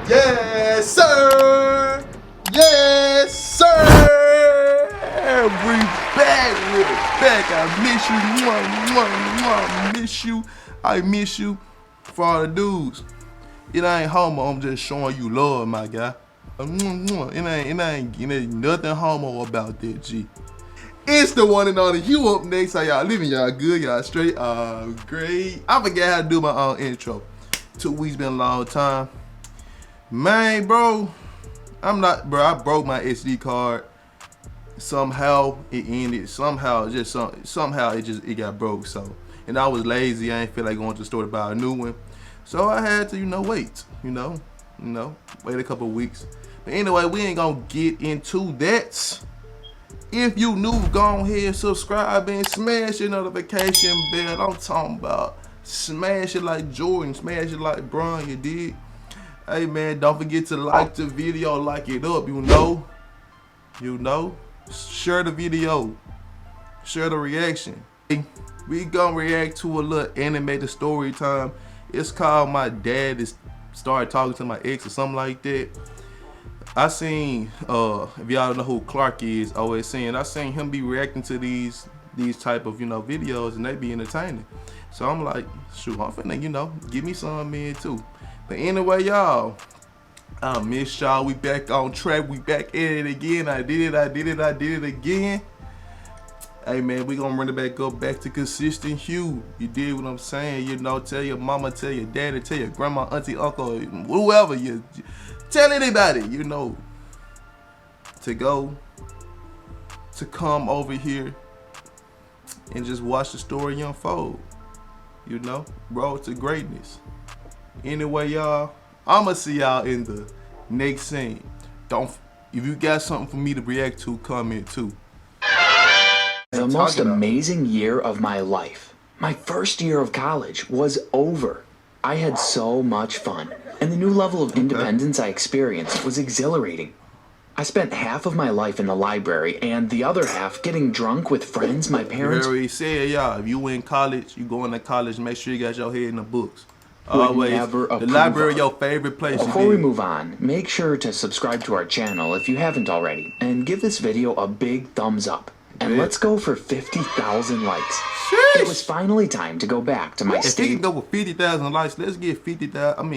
Yes, sir. Yes, sir. We back. We're back. I miss you. Mwah, mwah, mwah. Miss you. I miss you. For all the dudes, it ain't homo. I'm just showing you love, my guy. It ain't nothing homo about that, G. It's the one and only. You up next? How y'all living? Y'all good? Y'all straight? Great. I forgot how to do my own intro. 2 weeks been a long time. Man, bro, I broke my SD card. Somehow it ended. Somehow it got broke. So, and I was lazy. I ain't feel like going to the store to buy a new one. So I had to, wait. Wait a couple weeks. But anyway, we ain't gonna get into that. If you new, go ahead, subscribe and smash your notification bell. I'm talking about smash it like Jordan, smash it like Bron, you did. Hey man, don't forget to like the video, like it up, Share the video, share the reaction. We gonna react to a little animated story time. It's called My Dad is Started Talking to My Ex or something like that. I seen, if y'all don't know who Clark is, always saying, I seen him be reacting to these type of, videos, and they be entertaining. So I'm like, shoot, I'm finna, give me some in too. But anyway, y'all, I miss y'all. We back on track. We back at it again. I did it again. Hey man, we gonna run it back to consistent Hugh. You did what I'm saying, tell your mama, tell your daddy, tell your grandma, auntie, uncle, whoever tell anybody, to come over here and just watch the story unfold. Road to greatness. Anyway, y'all, I'ma see y'all in the next scene. If you got something for me to react to, comment too. The most amazing year of my life. My first year of college was over. I had so much fun, and the new level of independence I experienced was exhilarating. I spent half of my life in the library and the other half getting drunk with friends my parents... You already said, y'all, if you in college, you going to college, make sure you got your head in the books. Always, the library your favorite place. Before we move on, make sure to subscribe to our channel if you haven't already, and give this video a big thumbs up. And let's go for 50,000 likes. Sheesh. It was finally time to go back to my If you can go with 50,000 likes, let's get 50 on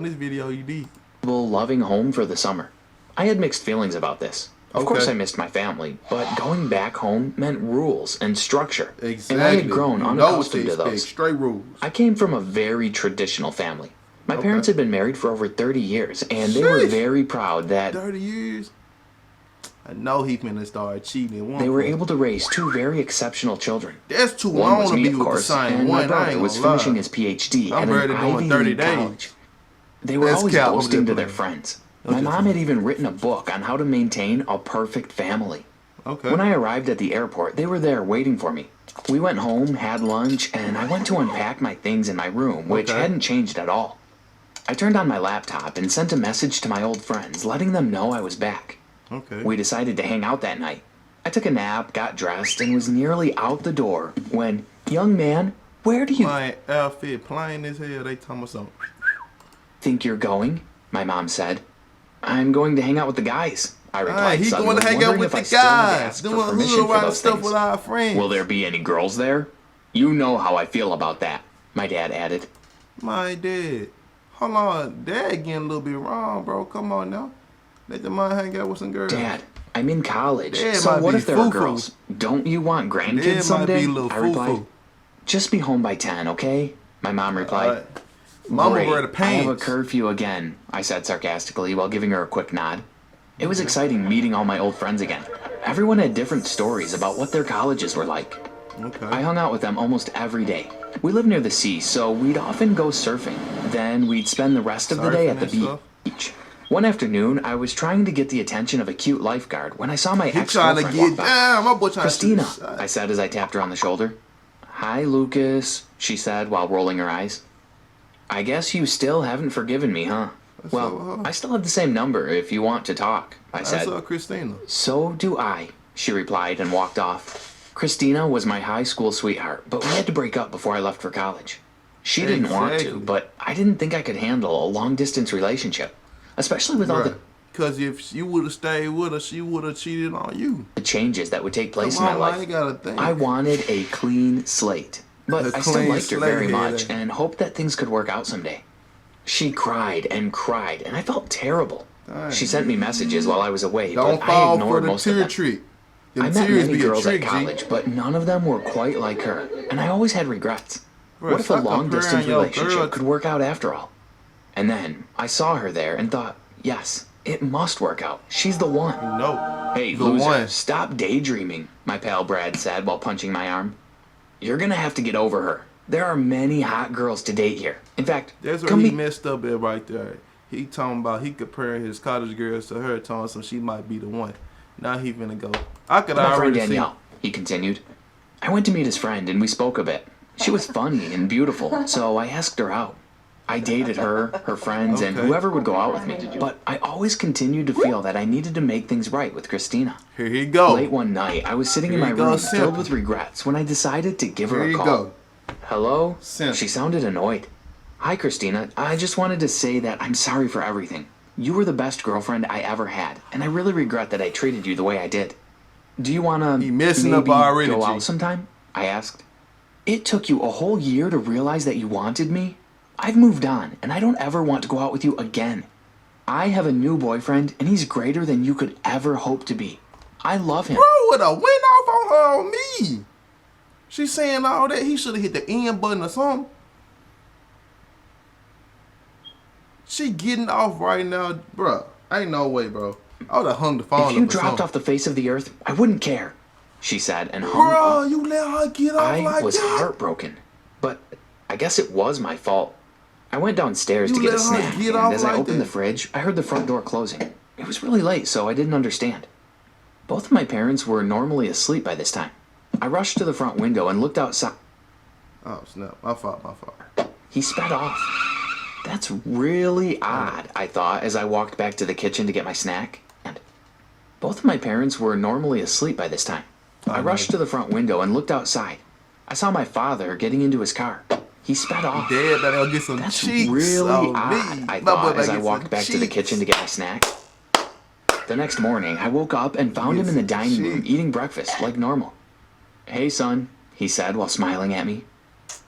this video, you did. Loving home for the summer. I had mixed feelings about this. Of course I missed my family, but going back home meant rules and structure. Exactly. And I had grown unaccustomed to those. Straight rules. I came from a very traditional family. My parents had been married for over 30 years, and they were very proud that... 30 years? I know he's gonna start cheating. They were able to raise 2 very exceptional children. That's too long. One was me, of course, and my brother was finishing his PhD at an Ivy League college. They were always boasting to their friends. My mom had even written a book on how to maintain a perfect family. When I arrived at the airport, they were there waiting for me. We went home, had lunch, and I went to unpack my things in my room, which hadn't changed at all. I turned on my laptop and sent a message to my old friends, letting them know I was back. We decided to hang out that night. I took a nap, got dressed, and was nearly out the door when, young man, where do you... My outfit plain as hell, they talking about something. Think you're going? My mom said. I'm going to hang out with the guys, I replied He's suddenly, going to hang out with the guys, doing hood around stuff with our friends. Will there be any girls there? You know how I feel about that, my dad added. My dad. Hold on, Dad getting a little bit wrong, bro. Come on now. Let the man hang out with some girls. Dad, I'm in college, Dad so what if there are foo-foo. girls? Don't you want grandkids Dad someday? might be a little I replied. foo-foo. Just be home by 10, okay? My mom replied. Mama Great. wear the I have a pants. curfew again, I said sarcastically while giving her a quick nod. It was exciting meeting all my old friends again. Everyone had different stories about what their colleges were like. I hung out with them almost every day. We lived near the sea, so we'd often go surfing. Then we'd spend the rest of the day at the beach. One afternoon, I was trying to get the attention of a cute lifeguard when I saw my ex-girlfriend walk by. My boy trying Christina, to I said as I tapped her on the shoulder. Hi, Lucas, she said while rolling her eyes. I guess you still haven't forgiven me, huh? Well, I still have the same number if you want to talk, I said. I saw Christina. So do I, she replied and walked off. Christina was my high school sweetheart, but we had to break up before I left for college. She didn't want to, but I didn't think I could handle a long-distance relationship. especially with all the Because if you would have stayed with her, she would have cheated on you. The changes that would take place in my life. I wanted a clean slate, but I still liked her very much and hoped that things could work out someday. She cried, and I felt terrible. Dang. She sent me messages while I was away, but I ignored most of them. I met many girls at college, but none of them were quite like her, and I always had regrets. What if a long-distance relationship could work out after all? And then I saw her there and thought, yes, it must work out. She's the one. No. Hey, loser, stop daydreaming, my pal Brad said while punching my arm. You're gonna have to get over her. There are many hot girls to date here. In fact, that's where he messed up at right there. He talking about he comparing his college girls to her, telling so she might be the one. Now he finna go. I could already see. Danielle, he continued. I went to meet his friend and we spoke a bit. She was funny and beautiful, so I asked her out. I dated her, her friends, and whoever would go out with me. But I always continued to feel that I needed to make things right with Christina. Here you go. Late one night, I was sitting in my room filled with regrets when I decided to give her a call. Go. Hello? She sounded annoyed. Hi, Christina. I just wanted to say that I'm sorry for everything. You were the best girlfriend I ever had, and I really regret that I treated you the way I did. Do you want to maybe go out sometime? I asked. It took you a whole year to realize that you wanted me? I've moved on, and I don't ever want to go out with you again. I have a new boyfriend, and he's greater than you could ever hope to be. I love him. Bro, would have went off on her on me. She's saying all that. He should have hit the end button or something. She getting off right now, bro. Ain't no way, bro. I would have hung the phone. If you dropped off the face of the earth, I wouldn't care, she said, and hung up. Bro, you let her get off like that? I was heartbroken, but I guess it was my fault. I went downstairs to get a snack, and as I opened the fridge, I heard the front door closing. It was really late, so I didn't understand. Both of my parents were normally asleep by this time. I rushed to the front window and looked outside. Oh, snap. My fault. He sped off. That's really odd, I thought, as I walked back to the kitchen to get my snack. And both of my parents were normally asleep by this time. I rushed to the front window and looked outside. I saw my father getting into his car. He sped off. That's really odd, I thought, as I walked back to the kitchen to get my snack. The next morning, I woke up and found him in the dining room eating breakfast like normal. Hey, son, he said while smiling at me.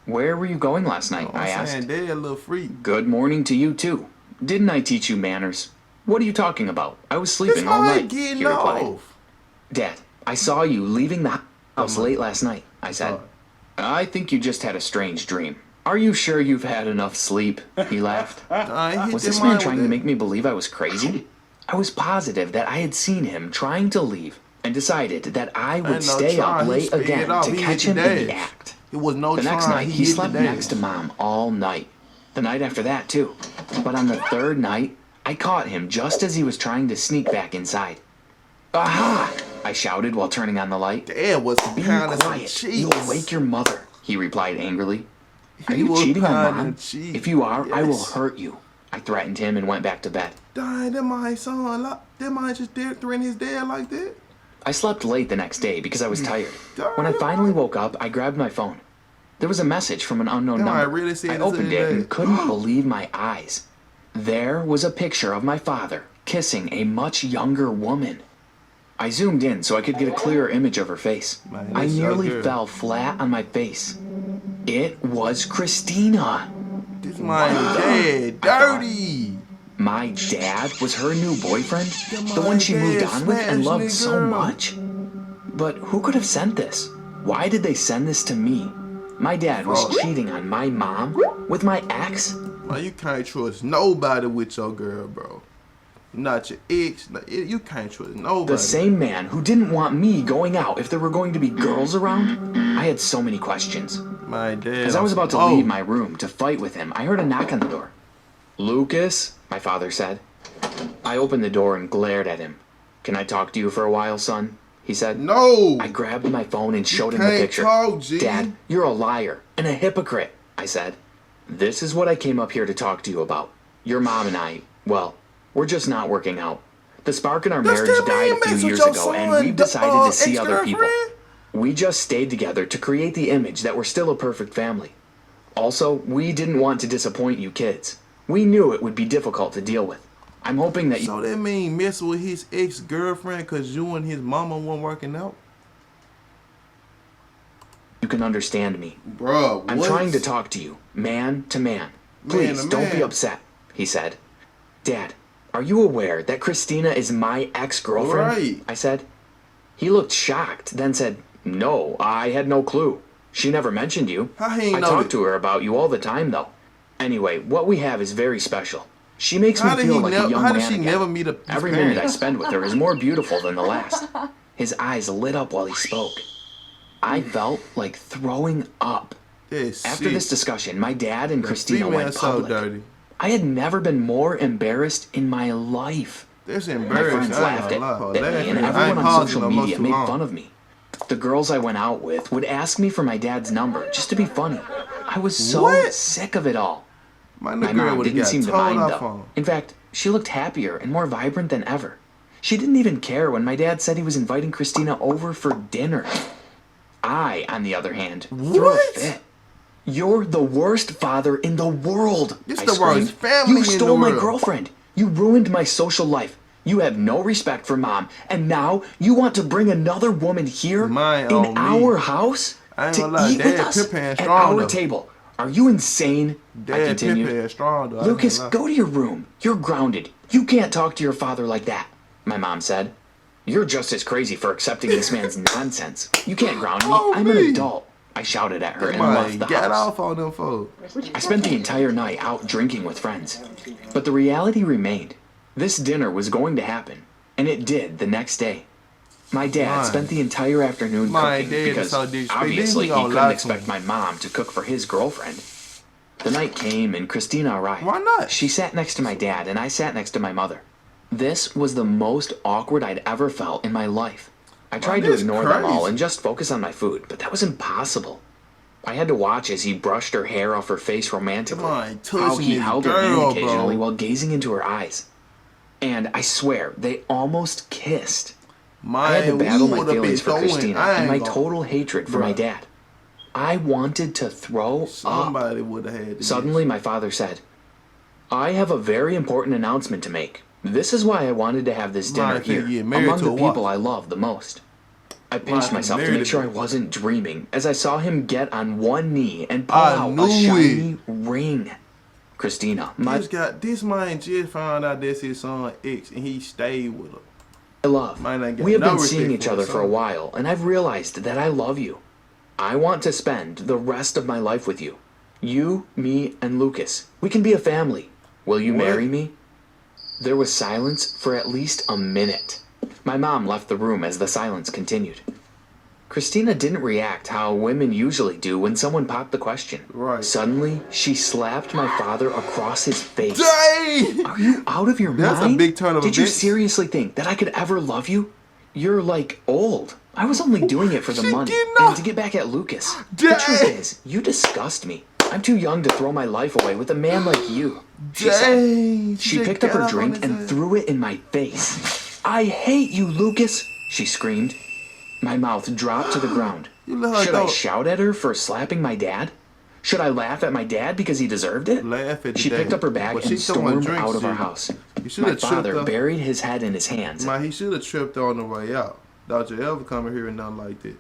Where were you going last night? I asked. Dad, a little freak. Good morning to you, too. Didn't I teach you manners? What are you talking about? I was sleeping all night, he replied. Dad, I saw you leaving the house late last night, I said. I think you just had a strange dream. Are you sure you've had enough sleep? He laughed. Was this man trying to make me believe I was crazy? I was positive that I had seen him trying to leave and decided that I would stay up late again to catch him in the act. The next night, he slept next to Mom all night. The night after that, too. But on the third night, I caught him just as he was trying to sneak back inside. Aha! I shouted while turning on the light. Be quiet. You'll wake your mother, he replied angrily. Are you cheating on Mom? If you are, I will hurt you. I threatened him and went back to bed. Dang, that my son, that man just threatened his dad like that? I slept late the next day because I was tired. When I finally woke up, I grabbed my phone. There was a message from an unknown number. I opened it and couldn't believe my eyes. There was a picture of my father kissing a much younger woman. I zoomed in so I could get a clearer image of her face. I nearly fell flat on my face. It was Christina. This my dad, dirty. My dad was her new boyfriend? The one she moved on with and loved so much? But who could have sent this? Why did they send this to me? My dad was cheating on my mom with my ex? Man, you can't trust nobody with your girl, bro. Not your ex. You can't trust nobody. The same man who didn't want me going out if there were going to be girls around? I had so many questions. My dad. As I was about to leave my room to fight with him, I heard a knock on the door. Lucas, my father said. I opened the door and glared at him. Can I talk to you for a while, son? He said. No. I grabbed my phone and showed him the picture. Dad, you're a liar and a hypocrite, I said. This is what I came up here to talk to you about. Your mom and I, well, we're just not working out. The spark in our marriage died a few years ago, and we decided to see other people. We just stayed together to create the image that we're still a perfect family. Also, we didn't want to disappoint you kids. We knew it would be difficult to deal with. I'm hoping that So that mean messing with his ex-girlfriend because you and his mama weren't working out? you can understand me. Bro, I'm trying to talk to you, man to man. Please, don't be upset, he said. Dad, are you aware that Christina is my ex-girlfriend? Right. I said. He looked shocked, then said, no, I had no clue. She never mentioned you. How he ain't I know talk that? to her about you all the time, though. Anyway, what we have is very special. She makes me feel like a young How man did she again. never meet a Every minute I spend with her is more beautiful than the last. His eyes lit up while he spoke. I felt like throwing up. After this discussion, my dad and Christina went public. So dirty. I had never been more embarrassed in my life. That's My embarrassing. friends laughed at me, and everyone on social media made fun of me. The girls I went out with would ask me for my dad's number just to be funny. I was so sick of it all. My mom didn't seem to mind, though. In fact, she looked happier and more vibrant than ever. She didn't even care when my dad said he was inviting Christina over for dinner. I, on the other hand, threw a fit. You're the worst father in the world, It's I the screamed. worst family You stole in the my world. girlfriend. You ruined my social life. You have no respect for mom. And now you want to bring another woman here Mine in on me. our house I ain't to gonna lie, eat with Dad us Pip Hand at strong, our though. table. Are you insane? I Dad continued. Pippen is strong though. Lucas, go to your room. You're grounded. You can't talk to your father like that, my mom said. You're just as crazy for accepting this man's nonsense. You can't ground me. Oh, I'm me. an adult. I shouted at her and left the Get house. off on them folks. I spent the entire night out drinking with friends. But the reality remained. This dinner was going to happen, and it did the next day. My dad spent the entire afternoon cooking because obviously he couldn't expect my mom to cook for his girlfriend. The night came and Christina arrived. Why not? She sat next to my dad and I sat next to my mother. This was the most awkward I'd ever felt in my life. I tried to that's ignore them all crazy. and just focus on my food, but that was impossible. I had to watch as he brushed her hair off her face romantically, Come on, how touching he this held her hand girl, occasionally bro. while gazing into her eyes. And I swear, they almost kissed. I had to battle my feelings for Christina and my total hatred for my dad. I wanted to throw up. Somebody would have had to. Suddenly, my father said, I have a very important announcement to make. This is why I wanted to have this dinner here, among the people I love the most. I pinched myself to make sure I wasn't dreaming as I saw him get on one knee and pull out a shiny ring. Christina, this man just found out that's his son X and he stayed with her. my love, we have been seeing each other for a while, and I've realized that I love you. I want to spend the rest of my life with you. You, me, and Lucas. We can be a family. Will you marry me? There was silence for at least a minute. My mom left the room as the silence continued. Christina didn't react how women usually do when someone popped the question. Right. Suddenly, she slapped my father across his face. Dang! Are you out of your mind? That's a big turn of Did you events. seriously think that I could ever love you? You're like old. I was only doing it for the She money getting and up. to get back at Lucas. Dang. The truth is, you disgust me. I'm too young to throw my life away with a man like you. She said. Dang! She picked up her drink and threw it in my face. I hate you, Lucas, she screamed. My mouth dropped to the ground. Should I shout at her for slapping my dad? Should I laugh at my dad because he deserved it? Laugh at the She dad. picked up her bag But she and throwing stormed drinks, out of our dude. house. You should My have tripped father up. buried his head in his hands. Man, he should have tripped on the way out. Don't you ever come in here and nothing like that.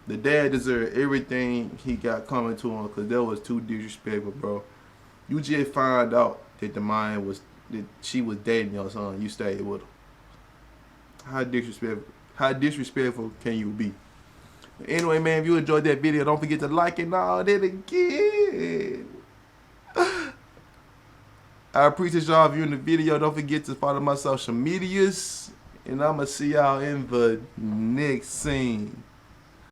The dad deserved everything he got coming to him because that was too disrespectful, bro. You just find out that that she was dating your son. You stayed with her. How disrespectful can you be? Anyway, man, if you enjoyed that video, don't forget to like it and all that again. I appreciate y'all viewing the video. Don't forget to follow my social medias. And I'm going to see y'all in the next scene.